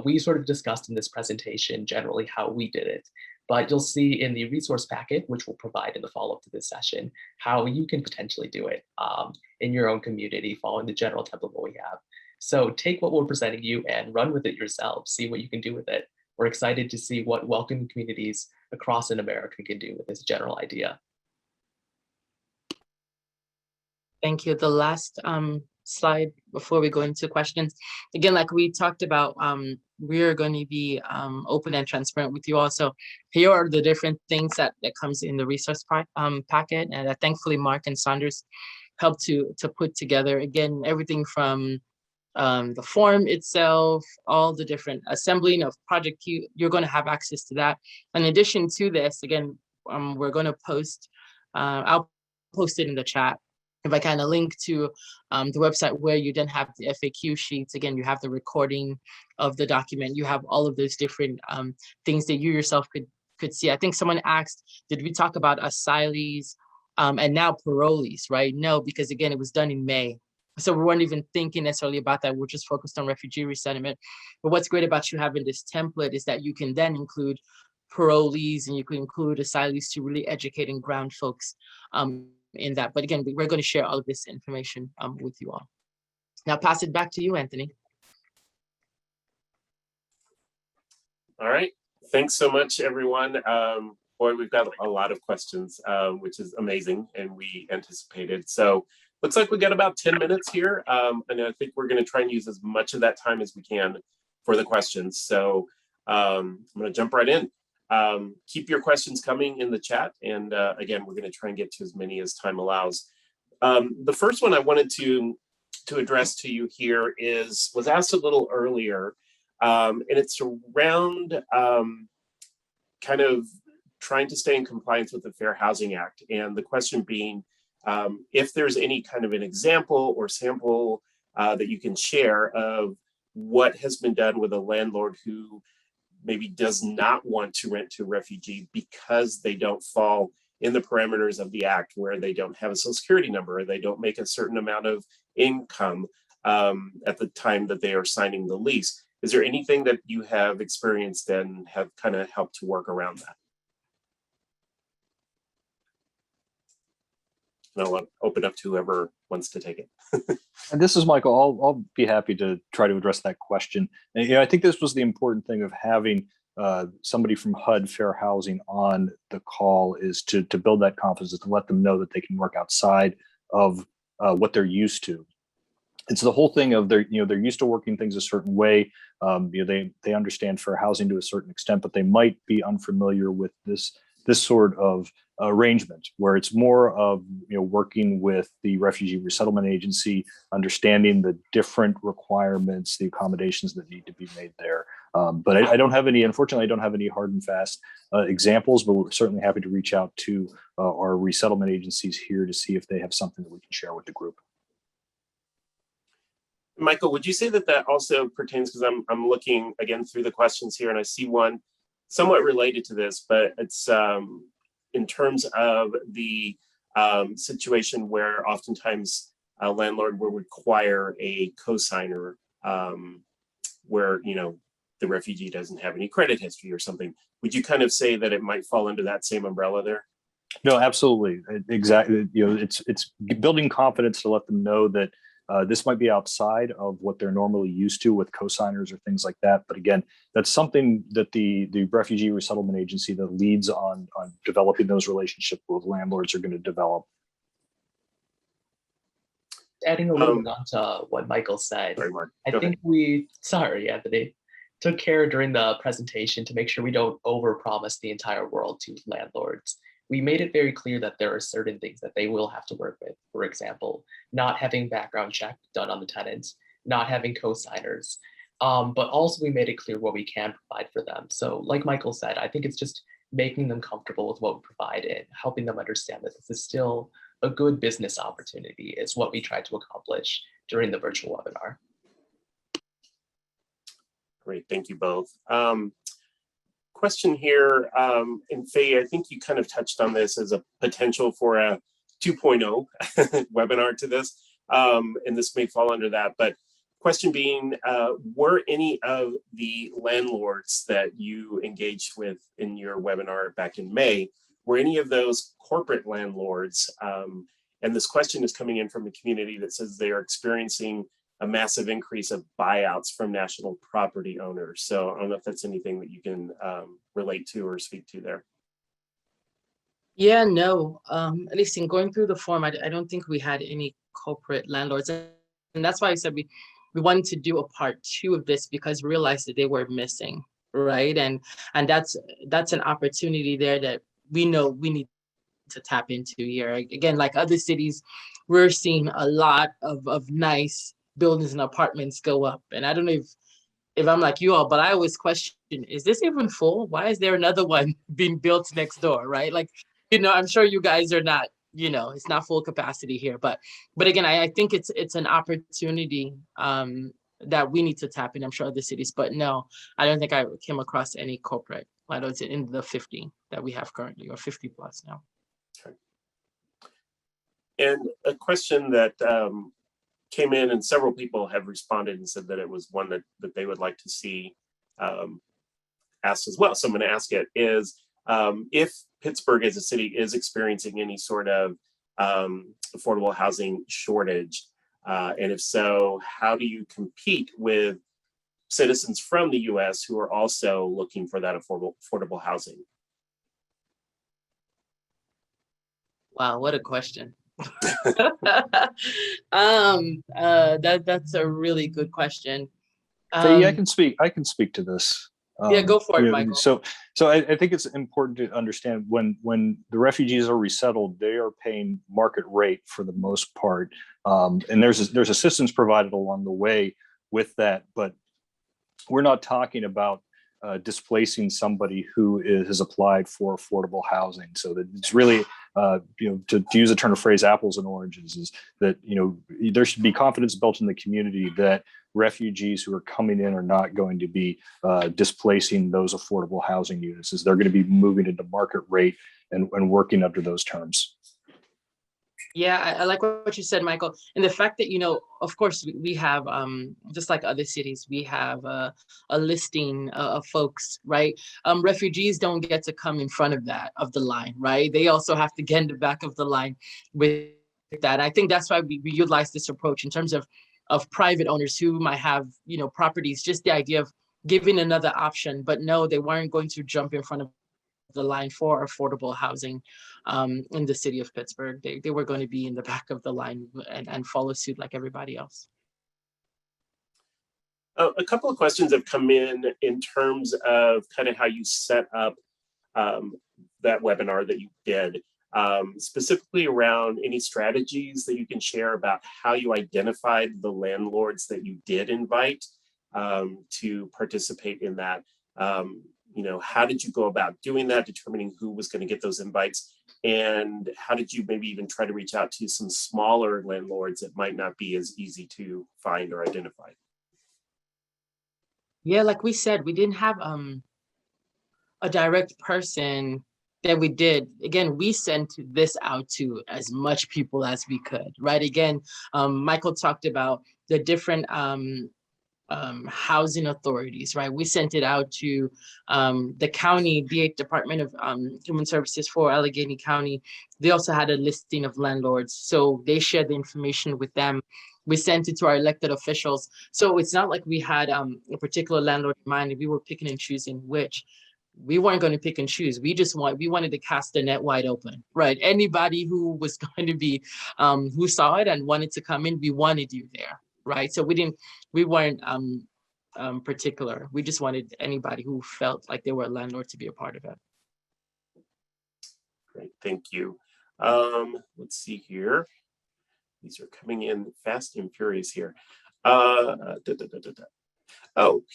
We sort of discussed in this presentation generally how we did it, but you'll see in the resource packet, which we'll provide in the follow-up to this session, how you can potentially do it in your own community, following the general template what we have. So take what we're presenting you and run with it yourself, see what you can do with it. We're excited to see what welcoming communities across in America can do with this general idea. Thank you. The last slide before we go into questions. Again, like we talked about, we're going to be open and transparent with you all. So here are the different things that comes in the resource packet, and thankfully Mark and Saunders helped to put together. Again, everything from the form itself, all the different assembling of project queue, you're going to have access to that. In addition to this, again, we're going to post, I'll post it in the chat. if I kind of link to the website where you then have the FAQ sheets, again, you have the recording of the document, you have all of those different things that you yourself could see. I think someone asked, did we talk about asylees and now parolees, right? No, because again, it was done in May. So we weren't even thinking necessarily about that. We're just focused on refugee resettlement. But what's great about you having this template is that you can then include parolees and you can include asylees to really educate and ground folks in that. But again, we're going to share all of this information with you all. Now pass it back to you, Anthony. All right. Thanks so much, everyone. Boy, we've got a lot of questions, which is amazing, and we anticipated. So looks like we got about 10 minutes here. And I think we're going to try and use as much of that time as we can for the questions. So I'm going to jump right in. Keep your questions coming in the chat. And again, we're going to try and get to as many as time allows. The first one I wanted to address to you here was asked a little earlier, and it's around kind of trying to stay in compliance with the Fair Housing Act. And the question being, if there's any kind of an example or sample that you can share of what has been done with a landlord who maybe does not want to rent to a refugee because they don't fall in the parameters of the act, where they don't have a social security number, or they don't make a certain amount of income at the time that they are signing the lease. Is there anything that you have experienced and have kind of helped to work around that? And I'll open up to whoever wants to take it. And this is Michael. I'll be happy to try to address that question. And, I think this was the important thing of having somebody from HUD Fair Housing on the call, is to build that confidence, to let them know that they can work outside of what they're used to. It's the whole thing of they're used to working things a certain way. They understand fair housing to a certain extent, but they might be unfamiliar with this sort of arrangement, where it's more of working with the Refugee Resettlement Agency, understanding the different requirements, the accommodations that need to be made there. But I don't have any, unfortunately, I don't have any hard and fast examples, but we're certainly happy to reach out to our resettlement agencies here to see if they have something that we can share with the group. Michael, would you say that also pertains, because I'm looking again through the questions here and I see one somewhat related to this, but it's in terms of the situation where oftentimes a landlord will require a cosigner where the refugee doesn't have any credit history or something. Would you kind of say that it might fall under that same umbrella there? No, absolutely, exactly. It's building confidence to let them know that this might be outside of what they're normally used to with cosigners or things like that. But again, that's something that the Refugee Resettlement Agency that leads on developing those relationships with landlords are going to develop. Adding a little bit onto what Michael said, Sorry, Mark. I think sorry, Anthony, took care during the presentation to make sure we don't overpromise the entire world to landlords. We made it very clear that there are certain things that they will have to work with. For example, not having background check done on the tenants, not having co-signers, but also we made it clear what we can provide for them. So like Michael said, I think it's just making them comfortable with what we provide and helping them understand that this is still a good business opportunity is what we tried to accomplish during the virtual webinar. Great, thank you both. Question here, and Faye, I think you kind of touched on this as a potential for a 2.0 webinar to this, and this may fall under that, but question being, were any of the landlords that you engaged with in your webinar back in May, were any of those corporate landlords? And this question is coming in from a community that says they are experiencing a massive increase of buyouts from national property owners. So I don't know if that's anything that you can relate to or speak to there. Yeah, no, at least in going through the form, I don't think we had any corporate landlords. And that's why I said we wanted to do a part 2 of this, because we realized that they were missing, right? And that's an opportunity there that we know we need to tap into here. Again, like other cities, we're seeing a lot of nice buildings and apartments go up. And I don't know if I'm like you all, but I always question, is this even full? Why is there another one being built next door, right? Like, I'm sure you guys are not it's not full capacity here. But again, I think it's an opportunity that we need to tap in. I'm sure other cities, but no, I don't think I came across any corporate landlords in the 50 that we have currently, or 50 plus now. Okay. And a question that came in, and several people have responded and said that it was one that they would like to see asked as well. So I'm going to ask it, is if Pittsburgh as a city is experiencing any sort of affordable housing shortage, and if so, how do you compete with citizens from the US who are also looking for that affordable housing? Wow, what a question. That's a really good question. Faye, I can speak to this. Yeah, go for it, Michael. So I think it's important to understand when the refugees are resettled, they are paying market rate for the most part, and there's assistance provided along the way with that. But we're not talking about displacing somebody who has applied for affordable housing. So that it's really, to use a turn of phrase, apples and oranges, is that, there should be confidence built in the community that refugees who are coming in are not going to be displacing those affordable housing units, as they're going to be moving into market rate and working under those terms. Yeah, I like what you said, Michael. And the fact that, of course, we have, just like other cities, we have a listing of folks, right? Refugees don't get to come in front of the line, right? They also have to get in the back of the line with that. I think that's why we utilize this approach in terms of private owners who might have, properties, just the idea of giving another option, but no, they weren't going to jump in front of the line for affordable housing in the city of Pittsburgh. They were going to be in the back of the line and follow suit like everybody else. A couple of questions have come in terms of kind of how you set up that webinar that you did, specifically around any strategies that you can share about how you identified the landlords that you did invite to participate in that. How did you go about doing that, determining who was going to get those invites? And how did you maybe even try to reach out to some smaller landlords that might not be as easy to find or identify? Yeah, like we said, we didn't have a direct person that we did. Again, we sent this out to as much people as we could, right? Again, Michael talked about the different housing authorities, right? We sent it out to the county, the Department of Human Services for Allegheny County. They also had a listing of landlords, so they shared the information with them. We sent it to our elected officials. So it's not like we had a particular landlord in mind and we were picking and choosing which. We weren't going to pick and choose. We wanted to cast the net wide open, right? Anybody who was going to be, who saw it and wanted to come in, we wanted you there, right? So we weren't particular. We just wanted anybody who felt like they were a landlord to be a part of it. Great, thank you. Let's see here. These are coming in fast and furious here. Oh,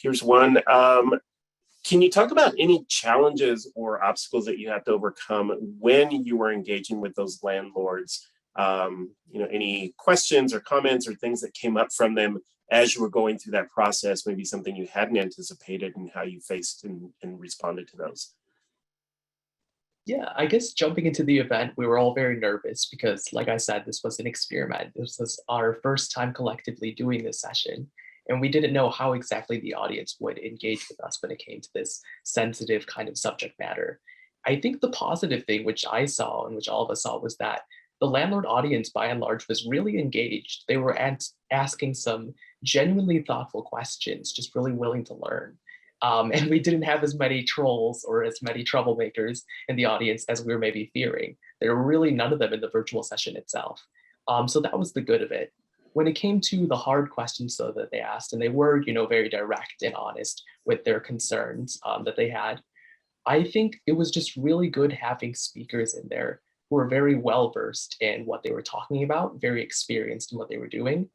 here's one. Can you talk about any challenges or obstacles that you have to overcome when you were engaging with those landlords? Any questions or comments or things that came up from them as you were going through that process, maybe something you hadn't anticipated, and how you faced and responded to those? Yeah, I guess jumping into the event, we were all very nervous because, like I said, this was an experiment. This was our first time collectively doing this session, and we didn't know how exactly the audience would engage with us when it came to this sensitive kind of subject matter. I think the positive thing, which I saw and which all of us saw, was that the landlord audience, by and large, was really engaged. They were asking some genuinely thoughtful questions, just really willing to learn. And we didn't have as many trolls or as many troublemakers in the audience as we were maybe fearing. There were really none of them in the virtual session itself. So that was the good of it. When it came to the hard questions, though, that they asked, and they were, very direct and honest with their concerns that they had, I think it was just really good having speakers in there who were very well versed in what they were talking about, very experienced in what they were doing,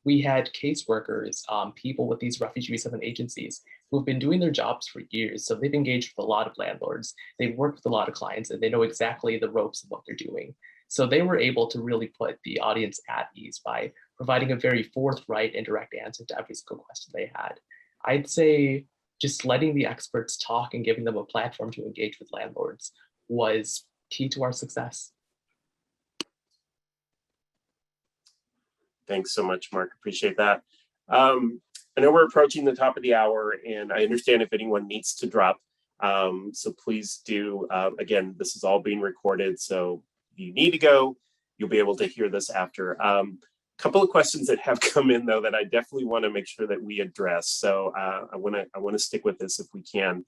we had caseworkers, people with these refugee resettlement agencies who've been doing their jobs for years. So they've engaged with a lot of landlords, they've worked with a lot of clients, and they know exactly the ropes of what they're doing. So they were able to really put the audience at ease by providing a very forthright and direct answer to every single question they had. I'd say just letting the experts talk and giving them a platform to engage with landlords was key to our success. Thanks so much, Mark. Appreciate that. I know we're approaching the top of the hour, and I understand if anyone needs to drop. So please do. Again, this is all being recorded, so if you need to go, you'll be able to hear this after. A couple of questions that have come in, though, that I definitely want to make sure that we address. So I want to stick with this if we can.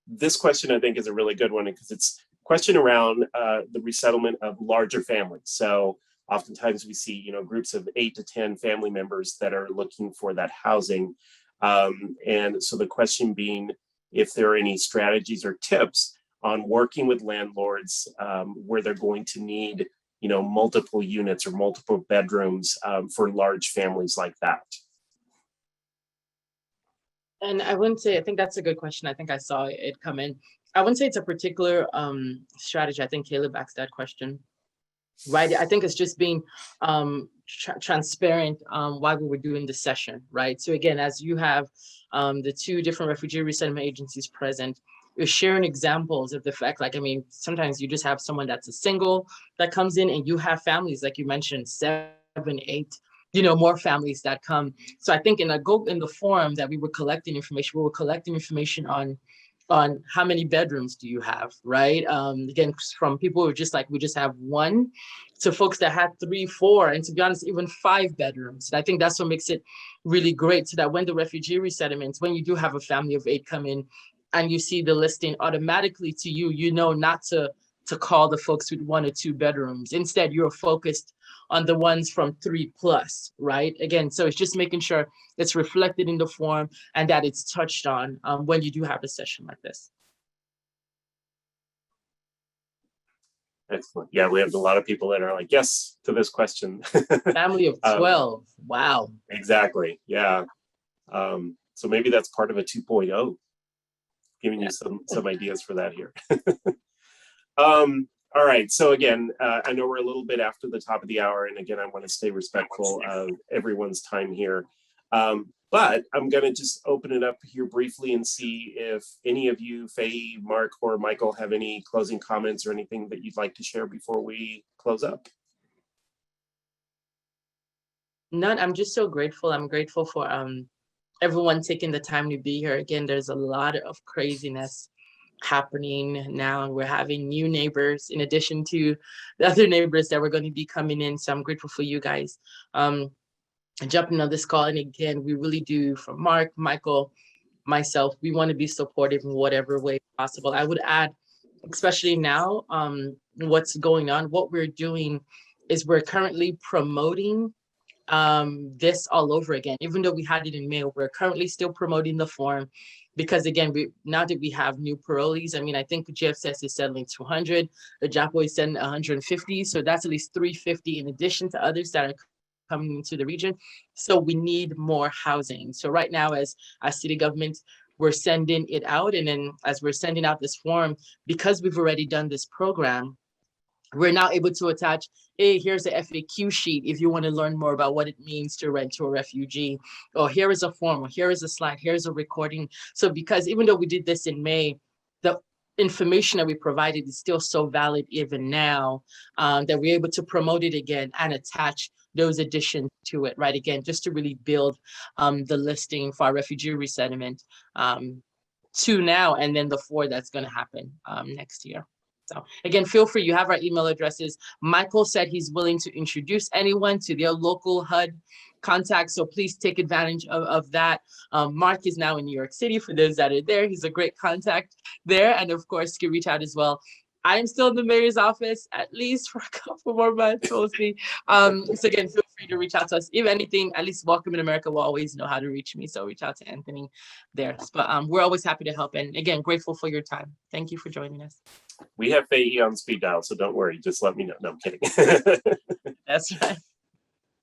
This question, I think, is a really good one because it's a question around the resettlement of larger families. So oftentimes we see, groups of 8 to 10 family members that are looking for that housing. And so the question being, if there are any strategies or tips on working with landlords where they're going to need, multiple units or multiple bedrooms for large families like that. And I wouldn't say, I think that's a good question. I think I saw it come in. I wouldn't say it's a particular strategy. I think Caleb asked that question, right? I think it's just being transparent while we were doing the session, right? So again, as you have the 2 different refugee resettlement agencies present, you're sharing examples of the fact, sometimes you just have someone that's a single that comes in, and you have families, like you mentioned, 7, 8, more families that come. So I think in the forum that we were collecting information on how many bedrooms do you have, right? Again, from people who are just like, we just have 1, to folks that had 3, 4, and to be honest, even 5 bedrooms. And I think that's what makes it really great, so that when the refugee resettlements, when you do have a family of 8 come in and you see the listing automatically to you, not to call the folks with 1 or 2 bedrooms. Instead, you're focused on the ones from 3+, right? Again, so it's just making sure it's reflected in the form and that it's touched on when you do have a session like this. Excellent. Yeah, we have a lot of people that are like, yes, to this question. Family of 12. Wow. Exactly. Yeah. So maybe that's part of a 2.0, giving you some ideas for that here. All right. So again, I know we're a little bit after the top of the hour, and again, I want to stay respectful of everyone's time here. But I'm going to just open it up here briefly and see if any of you, Faye, Mark, or Michael, have any closing comments or anything that you'd like to share before we close up. None. I'm just so grateful. I'm grateful for everyone taking the time to be here. Again, there's a lot of craziness happening now, and we're having new neighbors in addition to the other neighbors that were going to be coming in. So I'm grateful for you guys jumping on this call. And again, we really do, from Mark, Michael, myself, we want to be supportive in whatever way possible. I would add, especially now, what's going on, what we're doing is we're currently promoting this all over again. Even though we had it in May, we're currently still promoting the form, because again, now that we have new parolees, I think GFCS is settling 200, the JAPO is sending 150, so that's at least 350 in addition to others that are coming into the region. So we need more housing. So right now, as city government, we're sending it out, and then as we're sending out this form, because we've already done this program, we're now able to attach, hey, here's the FAQ sheet if you want to learn more about what it means to rent to a refugee, or here is a form, or here is a slide, here's a recording. So because even though we did this in May, the information that we provided is still so valid even now, that we're able to promote it again and attach those additions to it, right? Again, just to really build the listing for our refugee resettlement to now, and then the 4 that's going to happen next year. So again, feel free, you have our email addresses. Michael said he's willing to introduce anyone to their local HUD contact, so please take advantage of that. Mark is now in New York City, for those that are there. He's a great contact there, and of course, you can reach out as well. I'm still in the mayor's office, at least for a couple more months, we'll see. So again, feel free to reach out to us. If anything, at least Welcome in America will always know how to reach me, so reach out to Anthony there. But we're always happy to help, and again, grateful for your time. Thank you for joining us. We have Faye on speed dial, so don't worry. Just let me know. No, I'm kidding. That's right.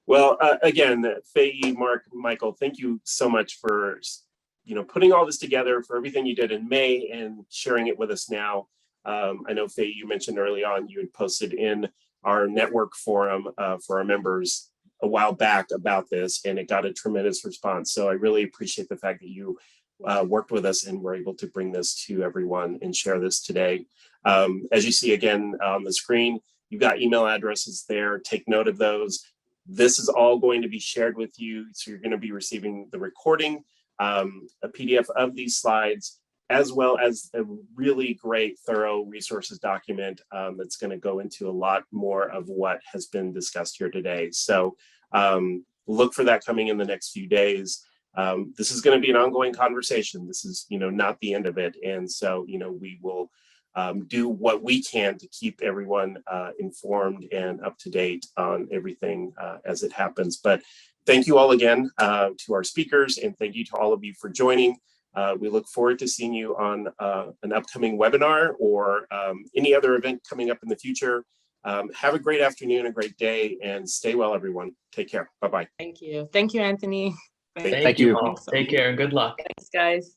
Well, again, Faye, Mark, Michael, thank you so much for putting all this together, for everything you did in May and sharing it with us now. I know Faye, you mentioned early on you had posted in our network forum for our members a while back about this, and it got a tremendous response. So I really appreciate the fact that you worked with us and were able to bring this to everyone and share this today. As you see again on the screen, you've got email addresses there. Take note of those. This is all going to be shared with you. So you're going to be receiving the recording, a PDF of these slides, as well as a really great, thorough resources document that's going to go into a lot more of what has been discussed here today. So look for that coming in the next few days. This is going to be an ongoing conversation. This is, not the end of it. And so, we will do what we can to keep everyone informed and up to date on everything as it happens. But thank you all again to our speakers, and thank you to all of you for joining. We look forward to seeing you on an upcoming webinar or any other event coming up in the future. Have a great afternoon, a great day, and stay well, everyone. Take care. Bye-bye. Thank you. Thank you, Anthony. Thank you all. Thanks. Take care and good luck. Thanks, guys.